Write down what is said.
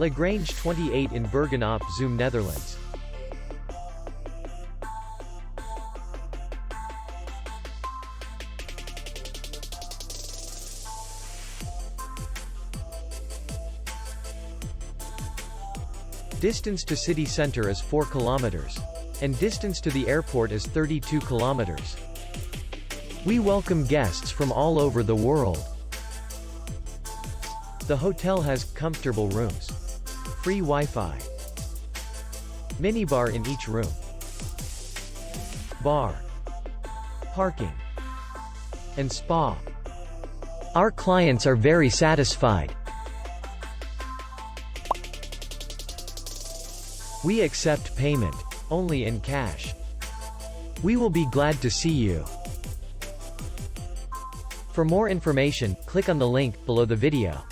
Grange 28 in Bergen op Zoom, Netherlands. Distance to city center is 4 kilometers. And distance to the airport is 32 kilometers. We welcome guests from all over the world. The hotel has comfortable rooms, free Wi-Fi, minibar in each room, bar, parking, and spa. Our clients are very satisfied. We accept payment only in cash. We will be glad to see you. For more information, click on the link below the video.